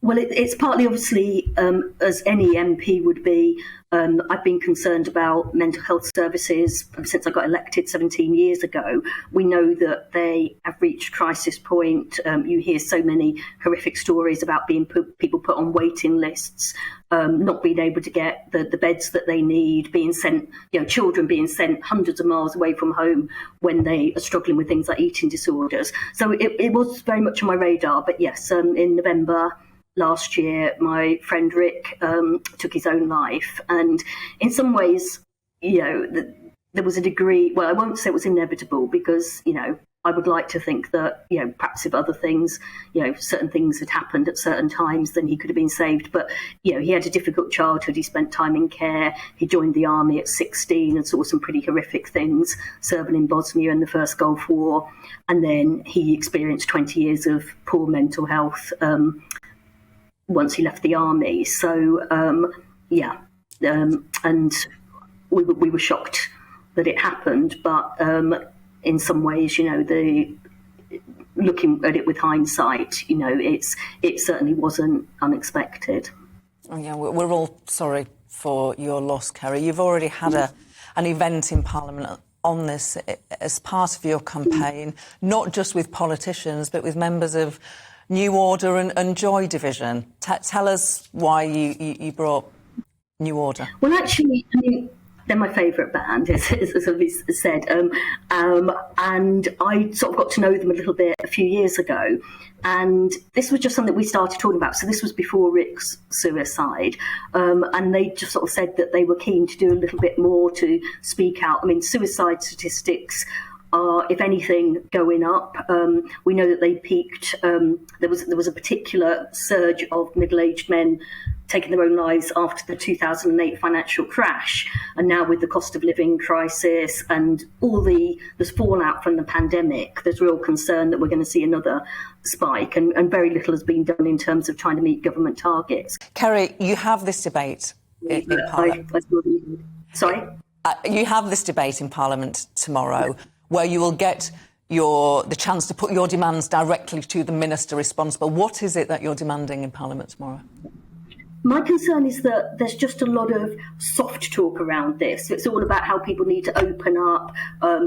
Well, it's partly obviously, as any MP would be, I've been concerned about mental health services since I got elected 17 years ago. We know that they have reached crisis point. You hear so many horrific stories about people put on waiting lists, not being able to get the beds that they need, being sent, children being sent hundreds of miles away from home when they are struggling with things like eating disorders. So it was very much on my radar. But yes, in November last year, my friend Rick took his own life. And in some ways, there was a degree, well, I won't say it was inevitable because, I would like to think that, perhaps if other things, certain things had happened at certain times, then he could have been saved. But, he had a difficult childhood. He spent time in care. He joined the army at 16 and saw some pretty horrific things, serving in Bosnia in the First Gulf War. And then he experienced 20 years of poor mental health once he left the army. So, and we were shocked that it happened. But in some ways, looking at it with hindsight, it certainly wasn't unexpected. Oh, yeah, we're all sorry for your loss, Kerry. You've already had an event in Parliament on this as part of your campaign, not just with politicians, but with members of New Order and Joy Division. Tell us why you brought New Order. Well, actually, they're my favourite band, as I've said. And I sort of got to know them a little bit a few years ago. And this was just something we started talking about. So this was before Rick's suicide. And they just sort of said that they were keen to do a little bit more to speak out. Suicide statistics are, if anything, going up. We know that they peaked. There was a particular surge of middle-aged men taking their own lives after the 2008 financial crash. And now with the cost of living crisis and there's fallout from the pandemic, there's real concern that we're going to see another spike. And very little has been done in terms of trying to meet government targets. Kerry, you have this debate in Parliament. Sorry? You have this debate in Parliament tomorrow, where you will get the chance to put your demands directly to the minister responsible. What is it that you're demanding in Parliament tomorrow? My concern is that there's just a lot of soft talk around this. It's all about how people need to open up.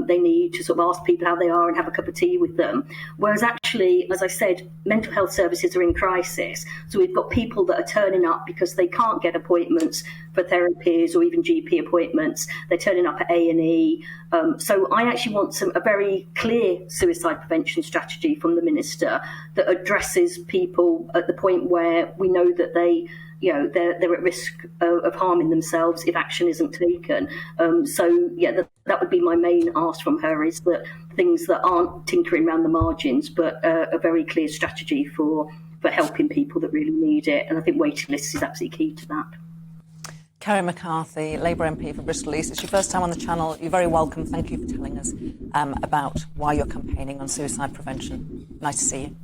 They need to sort of ask people how they are and have a cup of tea with them. Whereas actually, as I said, mental health services are in crisis. So we've got people that are turning up because they can't get appointments for therapies or even GP appointments. They're turning up at A&E. So I actually want a very clear suicide prevention strategy from the minister that addresses people at the point where we know that they're at risk of harming themselves if action isn't taken. That would be my main ask from her, is that things that aren't tinkering around the margins, but a very clear strategy for helping people that really need it. And I think waiting lists is absolutely key to that. Kerry McCarthy, Labour MP for Bristol East. It's your first time on the channel. You're very welcome. Thank you for telling us about why you're campaigning on suicide prevention. Nice to see you.